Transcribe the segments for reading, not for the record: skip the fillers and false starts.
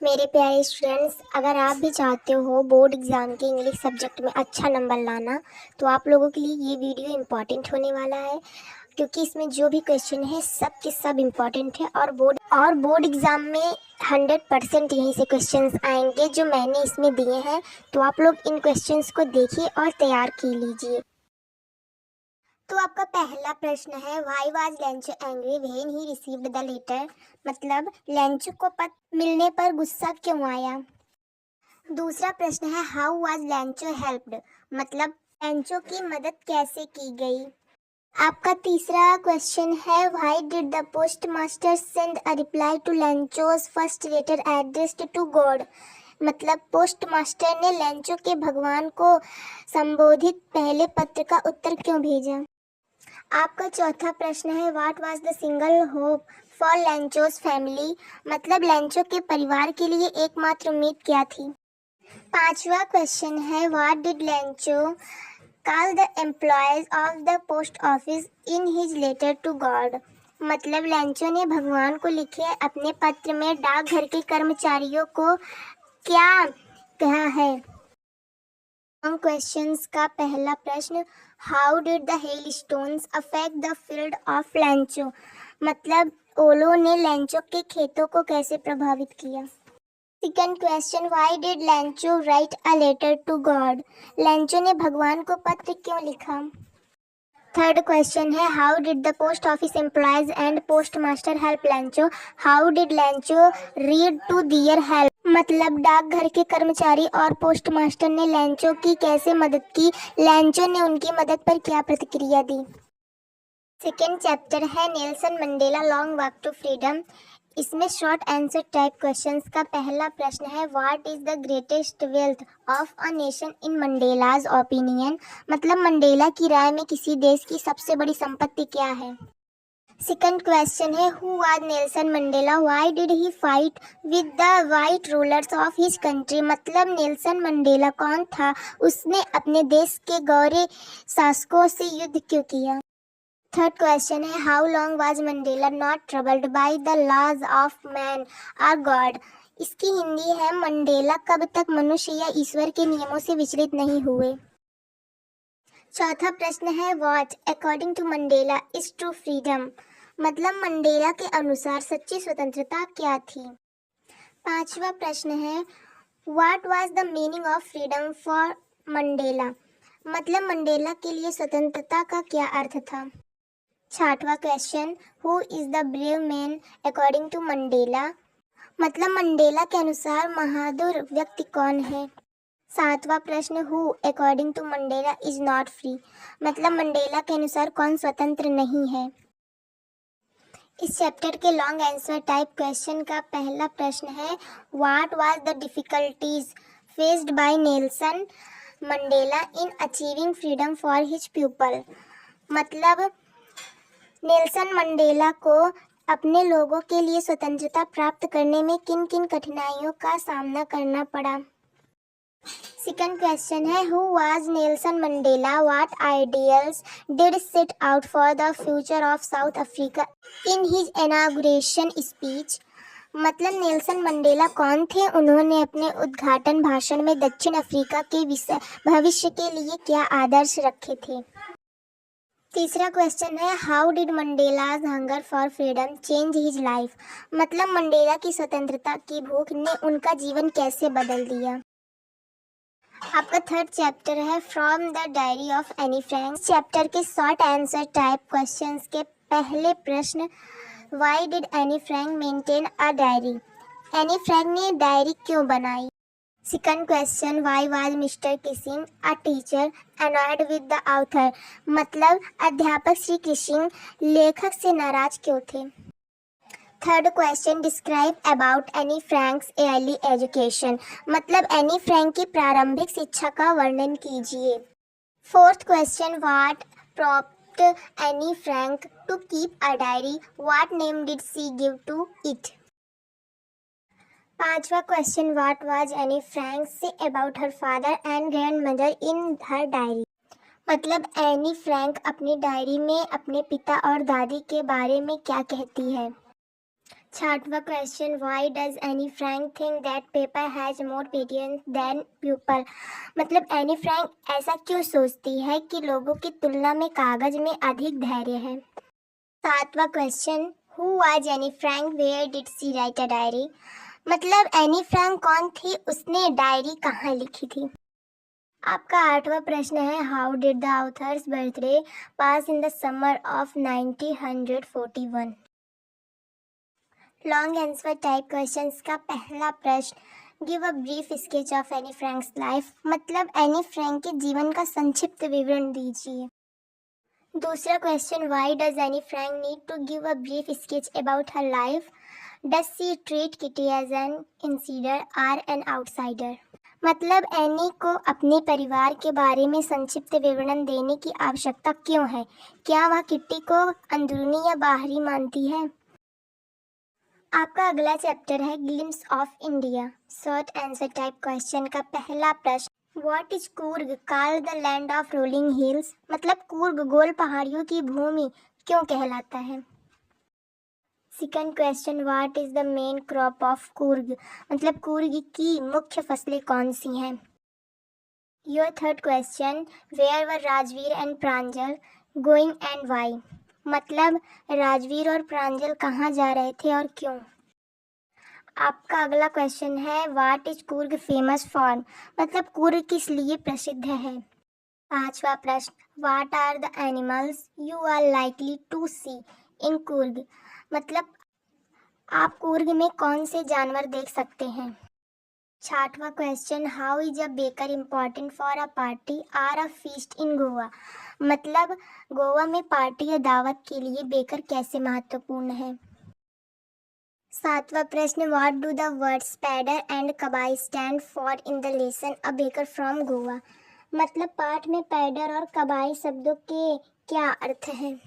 मेरे प्यारे स्टूडेंट्स, अगर आप भी चाहते हो बोर्ड एग्ज़ाम के इंग्लिश सब्जेक्ट में अच्छा नंबर लाना, तो आप लोगों के लिए ये वीडियो इम्पॉर्टेंट होने वाला है, क्योंकि इसमें जो भी क्वेश्चन है सब के सब इम्पॉर्टेंट है और बोर्ड एग्ज़ाम में 100% यहीं से क्वेश्चंस आएंगे जो मैंने इसमें दिए हैं। तो आप लोग इन क्वेश्चंस को देखिए और तैयार की लीजिए। तो आपका पहला प्रश्न है, why was Lencho angry when he received the letter. मतलब लेंचो को पत्र मिलने पर गुस्सा क्यों आया। दूसरा प्रश्न है, हाउ वाज लेंचो हेल्प्ड। मतलब लेंचो की मदद कैसे की गई। आपका तीसरा क्वेश्चन है, why did the post master send a reply to Lencho's first letter addressed to God. मतलब पोस्ट मास्टर ने लेंचो के भगवान को संबोधित पहले पत्र का उत्तर क्यों भेजा। आपका चौथा प्रश्न है, what was the single hope for Lencho's family. मतलब लेंचो के परिवार के लिए एकमात्र उम्मीद क्या थी। पांचवा क्वेश्चन है, what did Lencho call the employees of the post office in his letter to God. मतलब लेंचो ने भगवान को लिखे अपने पत्र में डाकघर के कर्मचारियों को क्या कहा है। क्वेश्चंस का पहला प्रश्न, how did the hail stones affect the field of Lencho. मतलब ओलों ने लेंचो के खेतों को कैसे प्रभावित किया। Second question, why did Lencho write a letter to God. Lencho ने भगवान को पत्र क्यों लिखा। थर्ड क्वेश्चन है, how did the post office employees and post master help Lencho. How did Lencho read to their help. मतलब डाकघर के कर्मचारी और पोस्ट मास्टर ने लेंचो की कैसे मदद की, लेंचो ने उनकी मदद पर क्या प्रतिक्रिया दी। सेकेंड चैप्टर है, Nelson Mandela long walk to freedom. इसमें शॉर्ट आंसर टाइप क्वेश्चंस का पहला प्रश्न है, what is the greatest wealth of a nation in Mandela's opinion. मतलब मंडेला की राय में किसी देश की सबसे बड़ी संपत्ति क्या है। सेकंड क्वेश्चन है, who was Nelson Mandela, why did he fight with the white rulers of his country. मतलब नेल्सन मंडेला कौन था, उसने अपने देश के गौरे शासकों से युद्ध क्यों किया। थर्ड क्वेश्चन है, how long was Mandela not troubled by the laws of man और गॉड। इसकी हिंदी है, मंडेला कब तक मनुष्य या ईश्वर के नियमों से विचलित नहीं हुए। चौथा प्रश्न है, what according to Mandela is true freedom. मतलब मंडेला के अनुसार सच्ची स्वतंत्रता क्या थी। पांचवा प्रश्न है, what was the meaning of freedom for Mandela. मतलब मंडेला के लिए स्वतंत्रता का क्या अर्थ था। छठवां question, who is the brave man according to Mandela. मतलब मंडेला के अनुसार बहादुर व्यक्ति कौन है। सातवां प्रश्न, who according to Mandela is not free. मतलब मंडेला के अनुसार कौन स्वतंत्र नहीं है। इस चैप्टर के लॉन्ग आंसर टाइप क्वेश्चन का पहला प्रश्न है, what was the difficulties faced by Nelson Mandela in achieving freedom for his people. मतलब नेल्सन मंडेला को अपने लोगों के लिए स्वतंत्रता प्राप्त करने में किन किन कठिनाइयों का सामना करना पड़ा। सेकंड क्वेश्चन है, who was Nelson Mandela, what ideals did set out for the future of south Africa in his inauguration speech. मतलब नेल्सन मंडेला कौन थे, उन्होंने अपने उद्घाटन भाषण में दक्षिण अफ्रीका के भविष्य के लिए क्या आदर्श रखे थे। तीसरा क्वेश्चन है, how did Mandela's hunger for freedom change his life. मतलब मंडेला की स्वतंत्रता की भूख ने उनका जीवन कैसे बदल दिया। आपका थर्ड चैप्टर है, from the diary of Anne Frank. Chapter के शॉर्ट आंसर टाइप क्वेश्चंस के पहले प्रश्न, why did Anne Frank maintain a diary. Anne Frank ने डायरी क्यों बनाई। Second question, why was mister Keesing a teacher annoyed with the author. मतलब अध्यापक Shri kissing लेखक से नाराज क्यों थे। Third question, describe about any Franks early education. मतलब एनी फ्रैंक की प्रारंभिक शिक्षा का वर्णन कीजिए। Fourth question, what prompt Anne Frank to keep a diary, what name did she give to it. पांचवा question, what was Anne Frank say about her father and grandmother in her diary. मतलब Anne Frank अपनी diary में अपने पिता और दादी के बारे में क्या कहती है। छठवां question, why does Anne Frank think that paper has more patience than people? मतलब एनी फ्रैंक ऐसा क्यों सोचती है कि लोगों की तुलना में कागज में अधिक धैर्य है? सातवां question, who was Anne Frank, where did she write a diary? मतलब एनी फ्रैंक कौन थी, उसने डायरी कहाँ लिखी थी? आपका आठवां प्रश्न है, how did the author's birthday pass in the summer of 1941? Long answer type questions का पहला प्रश्न, give a brief sketch of Anne Frank's life, मतलब एनी फ्रैंक के जीवन का संक्षिप्त विवरण दीजिए। दूसरा question, why does Anne Frank need to give a brief sketch about her life? Does she treat Kitty as an insider or an outsider? मतलब Anne को अपने परिवार के बारे में संक्षिप्त विवरण देने की आवश्यकता क्यों है? क्या वह किट्टी को अंदरूनी या बाहरी मानती है? आपका अगला चैप्टर है glimpse of India. Short answer type question का पहला प्रश्न, what is Coorg called the land of rolling hills? मतलब कूर्ग गोल पहाड़ियों की भूमि क्यों कहलाता है? Second question, what is the main crop of Coorg? मतलब कूर्ग की मुख्य फसलें कौन सी हैं? Your third question, where were Rajvir and Pranjal going and why? मतलब राजवीर और प्रांजल कहाँ जा रहे थे और क्यों? आपका अगला क्वेश्चन है, what is Coorg famous for? मतलब कूर्ग किस लिए प्रसिद्ध है? पांचवा प्रश्न, what are the animals you are likely to see in Coorg? मतलब आप कूर्ग में कौन से जानवर देख सकते हैं? छठवां question, how is a baker important for a party or a feast in Goa? मतलब गोवा में पार्टी या दावत के लिए बेकर कैसे महत्वपूर्ण है? सातवां प्रश्न, what do the words pader and कबाई stand for in the lesson a baker from Goa? मतलब पाठ में पैडर और कबाई शब्दों के क्या अर्थ हैं?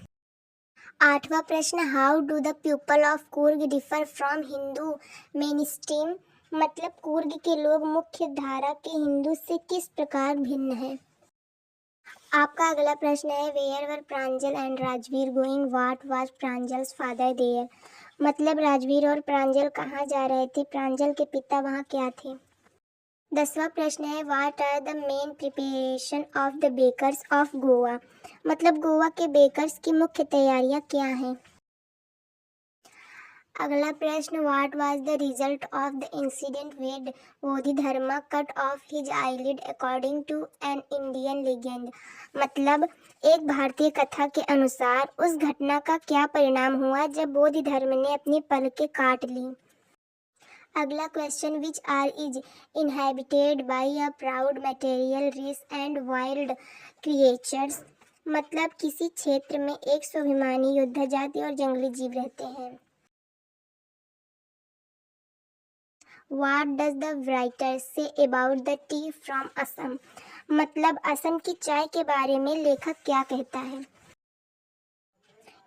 आठवां प्रश्न, how do the people of Coorg differ from Hindu main stream? मतलब कूर्ग के लोग मुख्य धारा के हिंदू से किस प्रकार भिन्न हैं? आपका अगला प्रश्न है, where were Pranjal and Rajvir going, what was Pranjal's father there? मतलब राजवीर और प्रांजल कहाँ जा रहे थे, प्रांजल के पिता वहाँ क्या थे? दसवां प्रश्न है, what are the main preparation of the bakers of Goa? मतलब गोवा के बेकर्स की मुख्य तैयारियां क्या हैं? अगला प्रश्न, what was the result of the incident when Bodhidharma cut off his eyelid according to an Indian legend? मतलब एक भारतीय कथा के अनुसार उस घटना का क्या परिणाम हुआ जब बोधिधर्म ने अपनी पलकें काट ली? अगला question, which are is inhabited by a proud material rich and wild creatures? मतलब किसी क्षेत्र में एक स्वाभिमानी योद्धा जाति और जंगली जीव रहते हैं। What does the writer say about the tea from Assam? मतलब असम की चाय के बारे में लेखक क्या कहता है?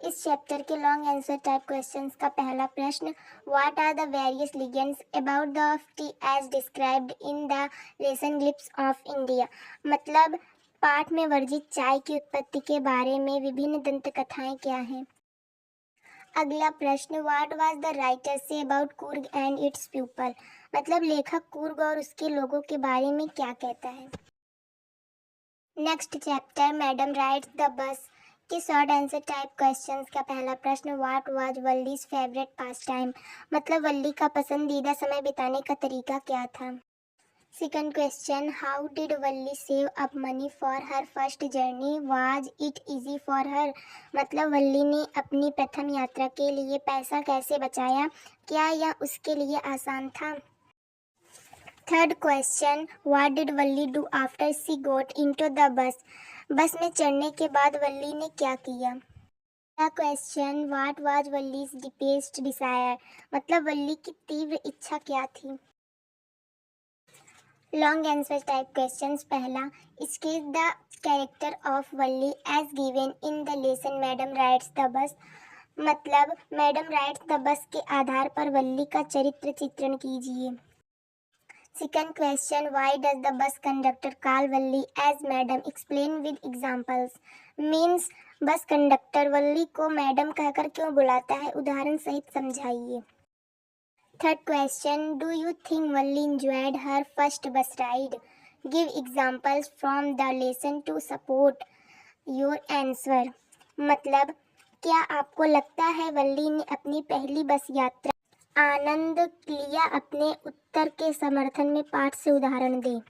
इस चैप्टर के लॉन्ग आंसर टाइप क्वेश्चंस का पहला प्रश्न, what are the various legends about the tea as described in the lesson glimpses of India? मतलब पाठ में वर्जित चाय की उत्पत्ति के बारे में विभिन्न दंत कथाएं क्या हैं? अगला प्रश्न, what was the writer say about Coorg and it's people? मतलब लेखक कूर्ग और उसके लोगों के बारे में क्या कहता है? Next chapter, madam rides the bus के शॉर्ट आंसर टाइप क्वेश्चंस का पहला प्रश्न, what was Valli's favourite pastime? मतलब वल्ली का पसंदीदा समय बिताने का तरीका क्या था? Second question, how did Valli save up money for her first journey, was it easy for her? मतलब वल्ली ने अपनी प्रथम यात्रा के लिए पैसा कैसे बचाया, क्या यह उसके लिए आसान था? Third question, what did Valli do after she got into the bus? Bus में चढ़ने के बाद वल्ली ने क्या किया? Question, what was Valli's deepest desire? मतलब वल्ली की तीव्र इच्छा क्या थी? लॉन्ग आंसर टाइप क्वेश्चंस, पहला, sketch the character of Valli as given in the lesson madam rides the bus? मतलब मैडम राइड्स द बस के आधार पर वल्ली का चरित्र चित्रण कीजिए। Second question, why does the bus conductor call Valli as madam, explain with examples? Means bus conductor Valli को madam कहकर क्यों बुलाता है, उदाहरण सहित समझाइए। Third question, do you think Valli enjoyed her first bus ride? Give examples from the lesson to support your answer. मतलब क्या आपको लगता है वल्ली ने अपनी पहली बस यात्रा आनंद लिया? अपने उत्तर के समर्थन में पाठ से उदाहरण दें।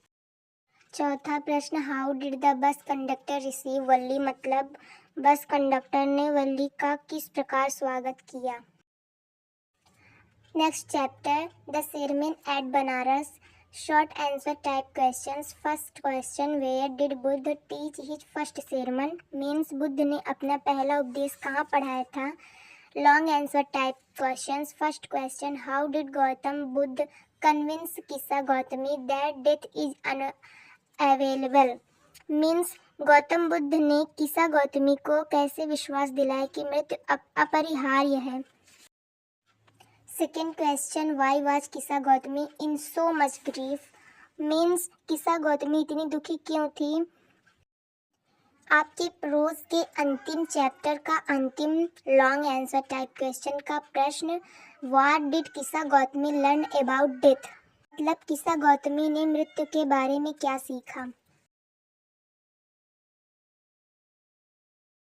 चौथा प्रश्न, how did the bus conductor receive Valli? मतलब बस कंडक्टर ने वल्ली का किस प्रकार स्वागत किया। Next chapter, the sermon at Banaras, short answer type questions. First question, where did Buddha teach his first sermon? Means Buddha ने अपना पहला उपदेश कहाँ पढ़ाया था। Long answer type questions. First question, how did Gautam Buddha convince Kisa Gotami that death is unavailable? Means Gautam Buddha ने किस्सा गौतमी को कैसे विश्वास दिलाया कि मृत्यु अपरिहार्य है। सेकेंड क्वेश्चन, वाई वाज किस्सा गौतमी इन सो मच ग्रीफ? मीन्स किस्सा गौतमी इतनी दुखी क्यों थी। आपके प्रोज के अंतिम चैप्टर का अंतिम लॉन्ग आंसर टाइप क्वेश्चन का प्रश्न, व्हाट डिड किस्सा गौतमी लर्न अबाउट डेथ? मतलब किस्सा गौतमी ने मृत्यु के बारे में क्या सीखा।